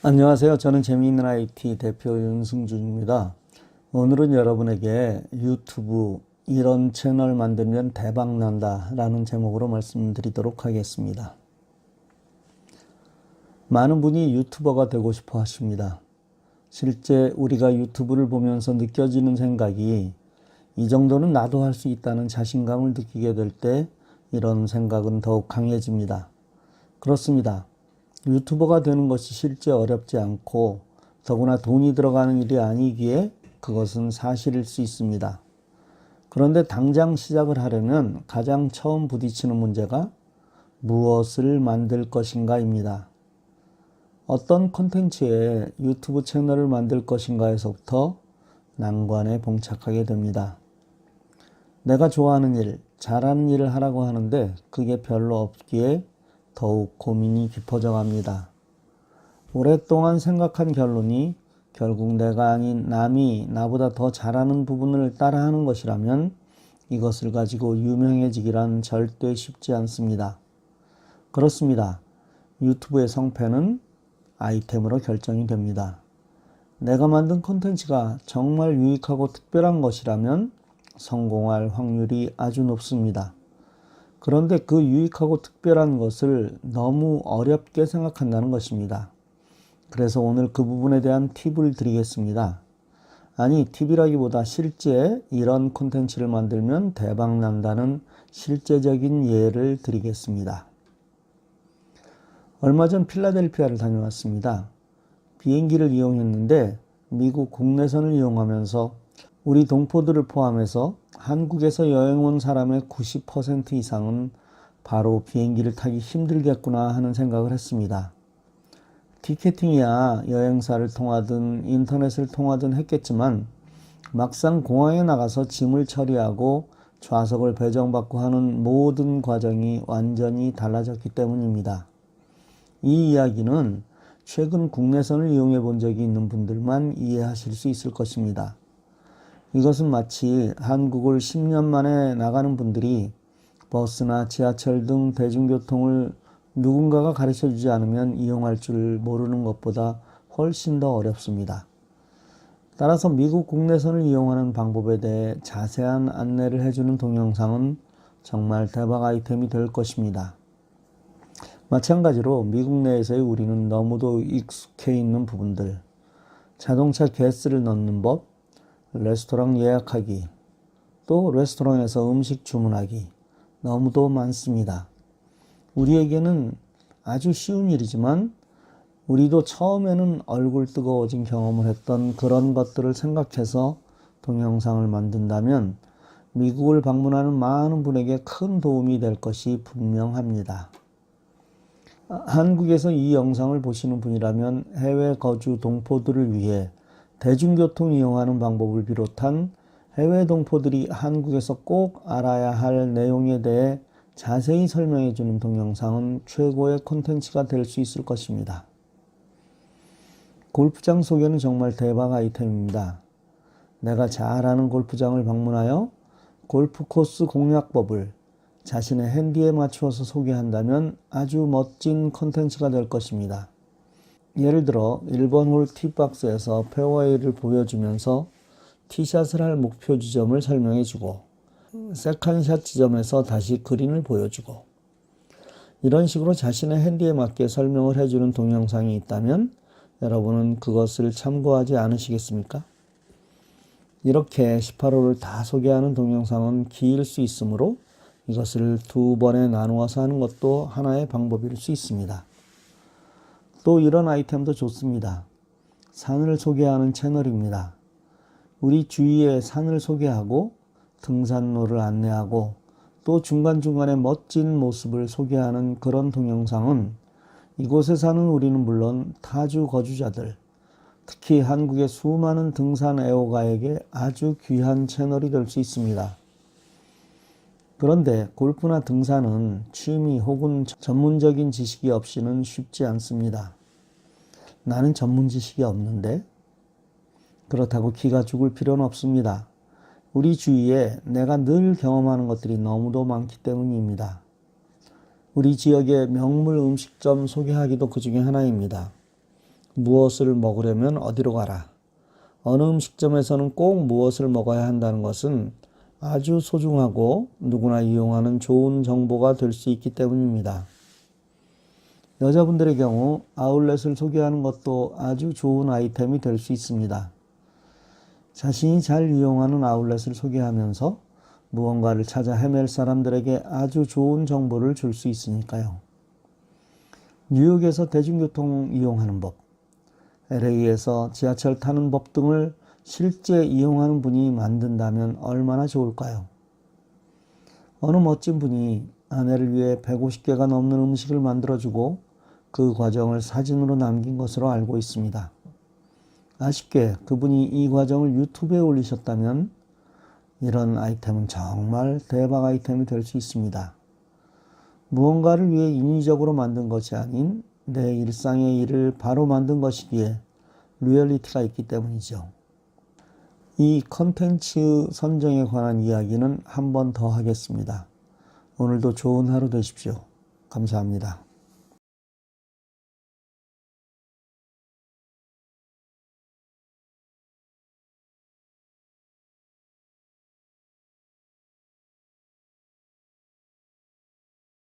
안녕하세요. 저는 재미있는 IT 대표 윤승준입니다. 오늘은 여러분에게 유튜브 이런 채널 만들면 대박 난다 라는 제목으로 말씀드리도록 하겠습니다. 많은 분이 유튜버가 되고 싶어 하십니다. 실제 우리가 유튜브를 보면서 느껴지는 생각이 이 정도는 나도 할 수 있다는 자신감을 느끼게 될 때 이런 생각은 더욱 강해집니다. 그렇습니다. 유튜버가 되는 것이 실제 어렵지 않고 더구나 돈이 들어가는 일이 아니기에 그것은 사실일 수 있습니다. 그런데 당장 시작을 하려면 가장 처음 부딪히는 문제가 무엇을 만들 것인가입니다. 어떤 콘텐츠에 유튜브 채널을 만들 것인가에서부터 난관에 봉착하게 됩니다. 내가 좋아하는 일, 잘하는 일을 하라고 하는데 그게 별로 없기에 더욱 고민이 깊어져 갑니다. 오랫동안 생각한 결론이 결국 내가 아닌 남이 나보다 더 잘하는 부분을 따라하는 것이라면 이것을 가지고 유명해지기란 절대 쉽지 않습니다. 그렇습니다. 유튜브의 성패는 아이템으로 결정이 됩니다. 내가 만든 콘텐츠가 정말 유익하고 특별한 것이라면 성공할 확률이 아주 높습니다. 그런데 그 유익하고 특별한 것을 너무 어렵게 생각한다는 것입니다. 그래서 오늘 그 부분에 대한 팁을 드리겠습니다. 아니, 팁이라기보다 실제 이런 콘텐츠를 만들면 대박 난다는 실제적인 예를 드리겠습니다. 얼마 전 필라델피아를 다녀왔습니다. 비행기를 이용했는데 미국 국내선을 이용하면서 우리 동포들을 포함해서 한국에서 여행 온 사람의 90% 이상은 바로 비행기를 타기 힘들겠구나 하는 생각을 했습니다. 티켓팅이야 여행사를 통하든 인터넷을 통하든 했겠지만 막상 공항에 나가서 짐을 처리하고 좌석을 배정받고 하는 모든 과정이 완전히 달라졌기 때문입니다. 이 이야기는 최근 국내선을 이용해 본 적이 있는 분들만 이해하실 수 있을 것입니다. 이것은 마치 한국을 10년 만에 나가는 분들이 버스나 지하철 등 대중교통을 누군가가 가르쳐주지 않으면 이용할 줄 모르는 것보다 훨씬 더 어렵습니다. 따라서 미국 국내선을 이용하는 방법에 대해 자세한 안내를 해주는 동영상은 정말 대박 아이템이 될 것입니다. 마찬가지로 미국 내에서의 우리는 너무도 익숙해 있는 부분들, 자동차 가스를 넣는 법, 레스토랑 예약하기, 또 레스토랑에서 음식 주문하기 너무도 많습니다. 우리에게는 아주 쉬운 일이지만 우리도 처음에는 얼굴 뜨거워진 경험을 했던 그런 것들을 생각해서 동영상을 만든다면 미국을 방문하는 많은 분에게 큰 도움이 될 것이 분명합니다. 한국에서 이 영상을 보시는 분이라면 해외 거주 동포들을 위해 대중교통 이용하는 방법을 비롯한 해외 동포들이 한국에서 꼭 알아야 할 내용에 대해 자세히 설명해 주는 동영상은 최고의 콘텐츠가 될 수 있을 것입니다. 골프장 소개는 정말 대박 아이템입니다. 내가 잘 아는 골프장을 방문하여 골프 코스 공략법을 자신의 핸디에 맞추어서 소개한다면 아주 멋진 콘텐츠가 될 것입니다. 예를 들어 1번 홀 티박스에서 페어웨이를 보여주면서 티샷을 할 목표 지점을 설명해주고 세컨샷 지점에서 다시 그린을 보여주고 이런 식으로 자신의 핸디에 맞게 설명을 해주는 동영상이 있다면 여러분은 그것을 참고하지 않으시겠습니까? 이렇게 18홀을 다 소개하는 동영상은 길 수 있으므로 이것을 2번에 나누어서 하는 것도 하나의 방법일 수 있습니다. 또 이런 아이템도 좋습니다. 산을 소개하는 채널입니다. 우리 주위에 산을 소개하고 등산로를 안내하고 또 중간중간에 멋진 모습을 소개하는 그런 동영상은 이곳에 사는 우리는 물론 타주 거주자들, 특히 한국의 수많은 등산 애호가에게 아주 귀한 채널이 될 수 있습니다. 그런데 골프나 등산은 취미 혹은 전문적인 지식이 없이는 쉽지 않습니다. 나는 전문 지식이 없는데? 그렇다고 기가 죽을 필요는 없습니다. 우리 주위에 내가 늘 경험하는 것들이 너무도 많기 때문입니다. 우리 지역의 명물 음식점 소개하기도 그 중에 하나입니다. 무엇을 먹으려면 어디로 가라. 어느 음식점에서는 꼭 무엇을 먹어야 한다는 것은 아주 소중하고 누구나 이용하는 좋은 정보가 될 수 있기 때문입니다. 여자분들의 경우 아울렛을 소개하는 것도 아주 좋은 아이템이 될 수 있습니다. 자신이 잘 이용하는 아울렛을 소개하면서 무언가를 찾아 헤맬 사람들에게 아주 좋은 정보를 줄 수 있으니까요. 뉴욕에서 대중교통 이용하는 법, LA에서 지하철 타는 법 등을 실제 이용하는 분이 만든다면 얼마나 좋을까요? 어느 멋진 분이 아내를 위해 150개가 넘는 음식을 만들어주고 그 과정을 사진으로 남긴 것으로 알고 있습니다. 아쉽게 그분이 이 과정을 유튜브에 올리셨다면 이런 아이템은 정말 대박 아이템이 될 수 있습니다. 무언가를 위해 인위적으로 만든 것이 아닌 내 일상의 일을 바로 만든 것이기에 리얼리티가 있기 때문이죠. 이 컨텐츠 선정에 관한 이야기는 한 번 더 하겠습니다. 오늘도 좋은 하루 되십시오. 감사합니다.